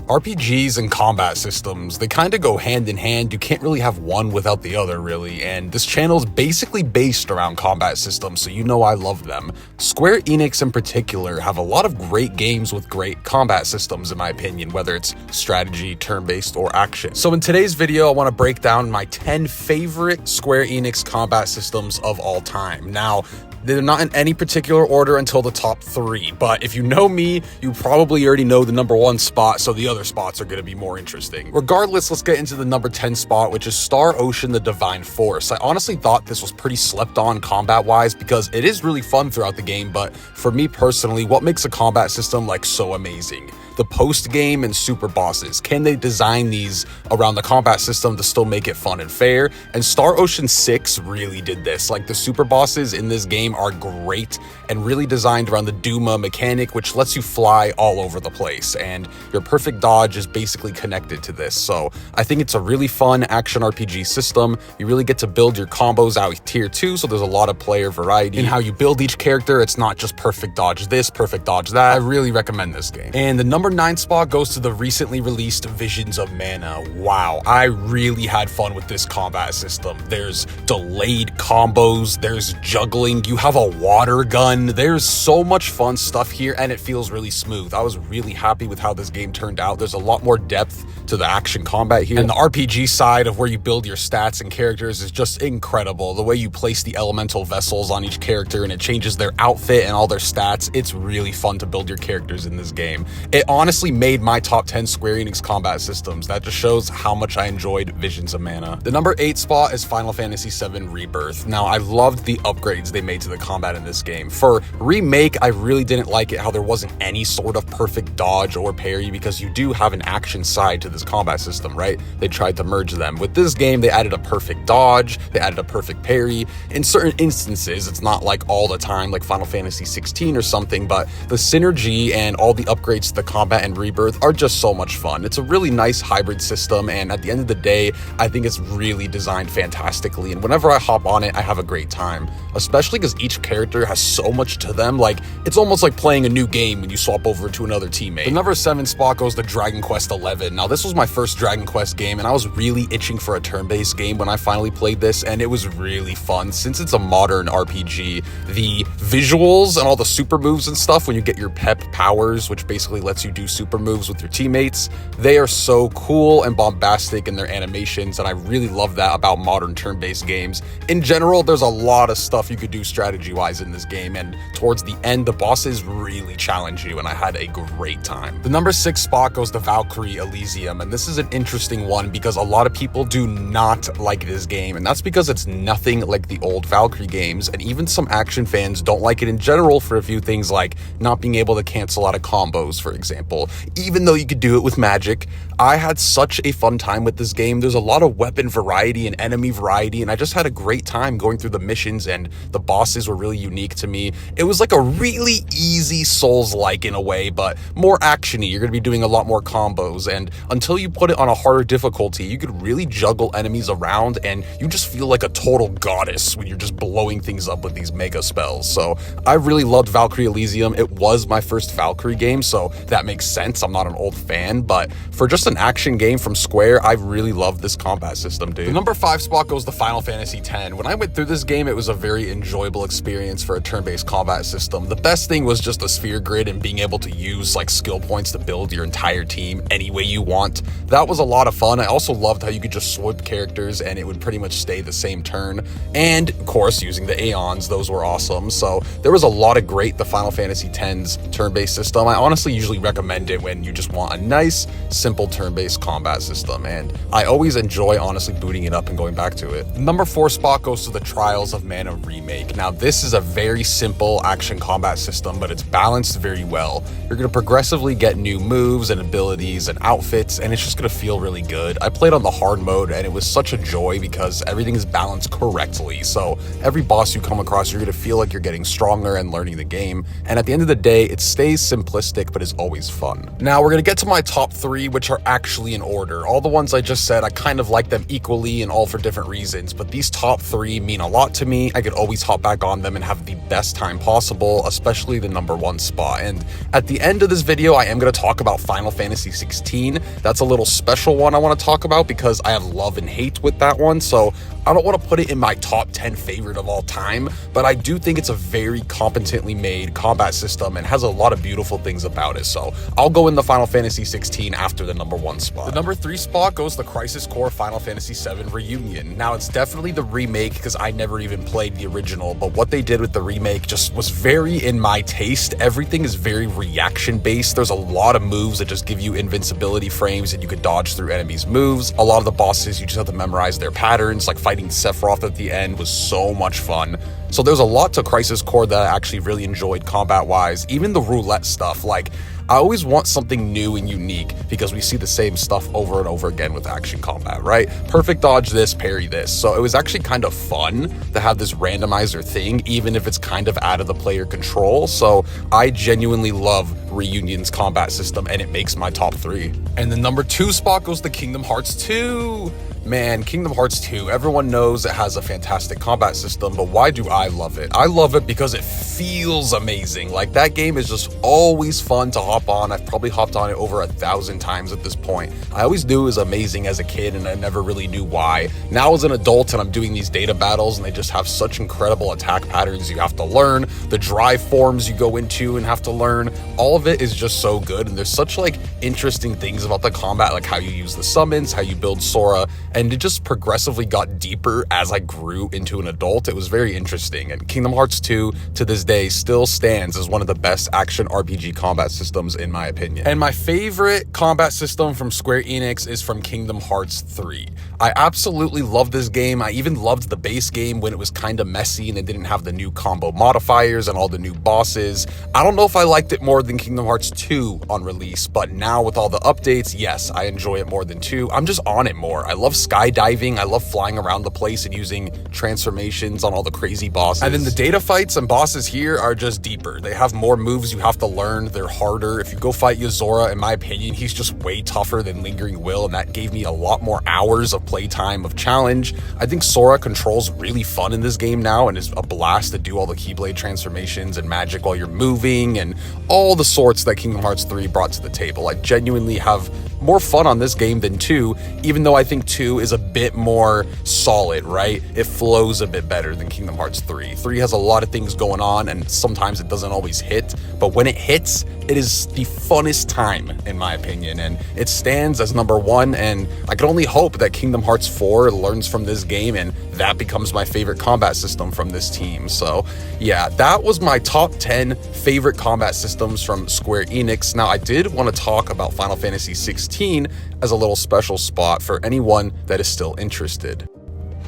RPGs and combat systems, they kind of go hand in hand. You can't really have one without the other, really, and this channel is basically based around combat systems, so you know I love them. Square Enix in particular have a lot of great games with great combat systems, in my opinion, whether it's strategy, turn-based, or action. So in today's video, I want to break down my 10 favorite Square Enix combat systems of all time. Now, they're not in any particular order until the top 3, but if you know me, you probably already know the number 1 spot, so the other spots are going to be more interesting. Regardless, let's get into the number 10 spot, which is Star Ocean: The Divine Force. I honestly thought this was pretty slept on combat-wise because it is really fun throughout the game, but for me personally, what makes a combat system like so amazing? The post-game and super bosses. Can they design these around the combat system to still make it fun and fair? And Star Ocean 6 really did this. Like, the super bosses in this game are great and really designed around the Duma mechanic, which lets you fly all over the place, and your perfect dodge is basically connected to this. So I think it's a really fun action RPG system. You really get to build your combos out tier 2, so there's a lot of player variety in how you build each character. It's not just perfect dodge this, perfect dodge that. I really recommend this game. And the number 9 spot goes to the recently released Visions of Mana. Wow, I really had fun with this combat system. There's delayed combos, there's juggling, you have a water gun, there's so much fun stuff here, and it feels really smooth. I was really happy with how this game turned out. There's a lot more depth to the action combat here, and the RPG side of where you build your stats and characters is just incredible. The way you place the elemental vessels on each character and it changes their outfit and all their stats, it's really fun to build your characters in this game. It honestly made my top 10 Square Enix combat systems. That just shows how much I enjoyed Visions of Mana. The number 8 spot is Final Fantasy VII Rebirth. Now, I loved the upgrades they made to the combat in this game. For Remake, I really didn't like it how there wasn't any sort of perfect dodge or parry, because you do have an action side to this combat system, right? They tried to merge them. With this game, they added a perfect dodge, they added a perfect parry. In certain instances, it's not like all the time like Final Fantasy XVI or something, but the synergy and all the upgrades to the combat and Rebirth are just so much fun. It's a really nice hybrid system, and at the end of the day, I think it's really designed fantastically, and whenever I hop on it, I have a great time, especially because each character has so much to them. Like, it's almost like playing a new game when you swap over to another teammate. The number 7 spot goes to Dragon Quest XI. Now, this was my first Dragon Quest game, and I was really itching for a turn-based game when I finally played this, and it was really fun. Since it's a modern RPG, the visuals and all the super moves and stuff when you get your pep powers, which basically lets you do super moves with your teammates, they are so cool and bombastic in their animations, and I really love that about modern turn-based games. In general, there's a lot of stuff you could do strategy-wise in this game, and towards the end, the bosses really challenge you, and I had a great time. The number 6 spot goes to Valkyrie Elysium, and this is an interesting one because a lot of people do not like this game, and that's because it's nothing like the old Valkyrie games, and even some action fans don't like it in general for a few things like not being able to cancel out of combos, for example. Even though you could do it with magic, I had such a fun time with this game. There's a lot of weapon variety and enemy variety, and I just had a great time going through the missions, and the bosses were really unique to me. It was like a really easy Souls-like in a way, but more actiony. You're going to be doing a lot more combos, and until you put it on a harder difficulty, you could really juggle enemies around, and you just feel like a total goddess when you're just blowing things up with these mega spells. So I really loved Valkyrie Elysium. It was my first Valkyrie game, so that makes sense. I'm not an old fan, but for just an action game from Square, I really loved this combat system, dude. The number 5 spot goes to Final Fantasy X. When I went through this game, it was a very enjoyable experience for a turn-based combat system. The best thing was just the sphere grid and being able to use like skill points to build your entire team any way you want. That was a lot of fun. I also loved how you could just swap characters and it would pretty much stay the same turn. And of course, using the Aeons, those were awesome. So there was a lot of the Final Fantasy X's turn-based system. I honestly usually recommend it when you just want a nice, simple turn-based combat system, and I always enjoy honestly booting it up and going back to it. Number 4 spot goes to the Trials of Mana Remake. Now, this is a very simple action combat system, but it's balanced very well. You're going to progressively get new moves and abilities and outfits, and it's just going to feel really good. I played on the hard mode, and it was such a joy because everything is balanced correctly. So every boss you come across, you're going to feel like you're getting stronger and learning the game. And at the end of the day, it stays simplistic, but is always fun. Now, we're going to get to my top 3, which are actually in order. All the ones I just said, I kind of like them equally and all for different reasons, but these top 3 mean a lot to me. I could always hop back rag on them and have the best time possible, especially the #1 spot. And at the end of this video, I am going to talk about Final Fantasy XVI. That's a little special one I want to talk about because I have love and hate with that one, so I don't want to put it in my top 10 favorite of all time, but I do think it's a very competently made combat system and has a lot of beautiful things about it. So I'll go in the Final Fantasy XVI after the #1 spot. The #3 spot goes the Crisis Core Final Fantasy VII Reunion. Now, it's definitely the remake because I never even played the original, but what they did with the remake just was very in my taste. Everything is very reaction based. There's a lot of moves that just give you invincibility frames and you could dodge through enemies' moves. A lot of the bosses, you just have to memorize their patterns, like fighting Sephiroth at the end was so much fun. So there's a lot to Crisis Core that I actually really enjoyed combat-wise. Even the roulette stuff, like, I always want something new and unique because we see the same stuff over and over again with action combat, right? Perfect dodge this, parry this. So it was actually kind of fun to have this randomizer thing, even if it's kind of out of the player control. So I genuinely love Reunion's combat system and it makes my top 3. And the #2 spot goes to Kingdom Hearts 2. Man, Kingdom Hearts 2, everyone knows it has a fantastic combat system, but why do I love it? I love it because it feels amazing. Like, that game is just always fun to hop on. I've probably hopped on it over 1,000 times at this point. I always knew it was amazing as a kid, and I never really knew why. Now as an adult, and I'm doing these data battles, and they just have such incredible attack patterns you have to learn, the drive forms you go into and have to learn, all of it is just so good, and there's such, like, interesting things about the combat, like how you use the summons, how you build Sora, and it just progressively got deeper as I grew into an adult. It was very interesting, and Kingdom Hearts 2 to this day still stands as one of the best action RPG combat systems in my opinion. And my favorite combat system from Square Enix is from Kingdom Hearts 3. I absolutely love this game. I even loved the base game when it was kind of messy and it didn't have the new combo modifiers and all the new bosses. I don't know if I liked it more than Kingdom Hearts 2 on release, but now with all the updates, yes, I enjoy it more than 2. I'm just on it more. I love skydiving. I love flying around the place and using transformations on all the crazy bosses. And then the data fights and bosses here are just deeper. They have more moves you have to learn. They're harder. If you go fight Yozora, in my opinion, he's just way tougher than Lingering Will, and that gave me a lot more hours of playtime of challenge. I think Sora controls really fun in this game now and is a blast to do all the Keyblade transformations and magic while you're moving and all the sorts that Kingdom Hearts 3 brought to the table. I genuinely have more fun on this game than 2, even though I think 2 is a bit more solid, right? It flows a bit better than Kingdom Hearts 3. 3 has a lot of things going on and sometimes it doesn't always hit, but when it hits, it is the funnest time in my opinion, and it stands as #1, and I can only hope that Kingdom Hearts 4 learns from this game and that becomes my favorite combat system from this team. So yeah, that was my top 10 favorite combat systems from Square Enix. Now, I did want to talk about Final Fantasy XVI as a little special spot for anyone that is still interested.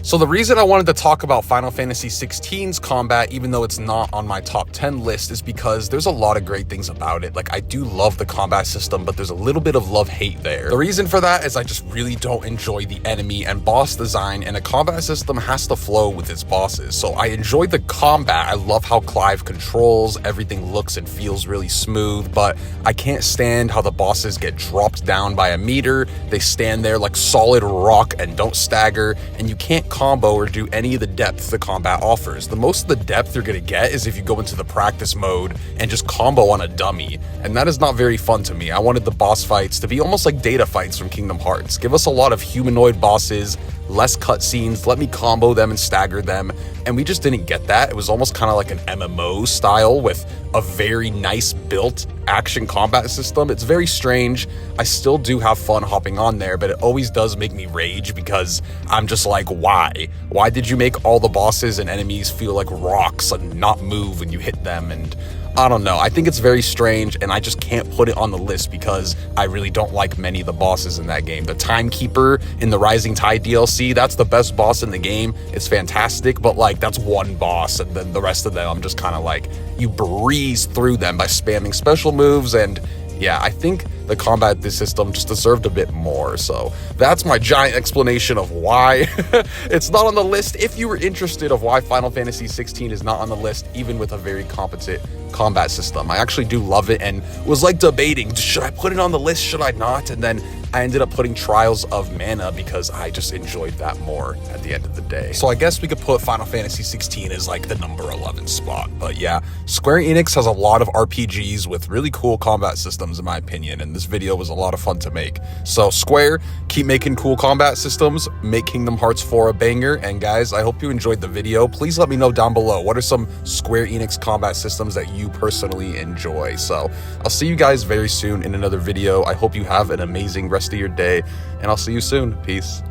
So the reason I wanted to talk about Final Fantasy XVI's combat, even though it's not on my top 10 list, is because there's a lot of great things about it. Like, I do love the combat system, but there's a little bit of love-hate there. The reason for that is I just really don't enjoy the enemy and boss design, and a combat system has to flow with its bosses. So I enjoy the combat. I love how Clive controls, everything looks and feels really smooth, but I can't stand how the bosses get dropped down by a meter. They stand there like solid rock and don't stagger, and you can't combo or do any of the depth the combat offers. The most of the depth you're gonna get is if you go into the practice mode and just combo on a dummy, and that is not very fun to me. I wanted the boss fights to be almost like data fights from Kingdom Hearts. Give us a lot of humanoid bosses, less cutscenes, let me combo them and stagger them, and we just didn't get that. It was almost kind of like an MMO style with a very nice built action combat system. It's very strange. I still do have fun hopping on there, but it always does make me rage because I'm just like, why? Why did you make all the bosses and enemies feel like rocks and not move when you hit them? And I don't know. I think it's very strange, and I just can't put it on the list because I really don't like many of the bosses in that game. The Timekeeper in the Rising Tide DLC, that's the best boss in the game. It's fantastic, but like, that's one boss, and then the rest of them, I'm just kind of like, you breeze through them by spamming special moves, and yeah, I think the combat this system just deserved a bit more. So that's my giant explanation of why it's not on the list. If you were interested of why Final Fantasy XVI is not on the list, even with a very competent combat system, I actually do love it and was like debating, should I put it on the list, should I not? And then I ended up putting Trials of Mana because I just enjoyed that more at the end of the day. So I guess we could put Final Fantasy XVI as like the number 11 spot. But yeah, Square Enix has a lot of RPGs with really cool combat systems in my opinion, and this video was a lot of fun to make. So Square, keep making cool combat systems, make Kingdom Hearts 4 a banger, and guys, I hope you enjoyed the video. Please let me know down below, what are some Square Enix combat systems that you personally enjoy? So I'll see you guys very soon in another video. I hope you have an amazing rest of your day, and I'll see you soon. Peace.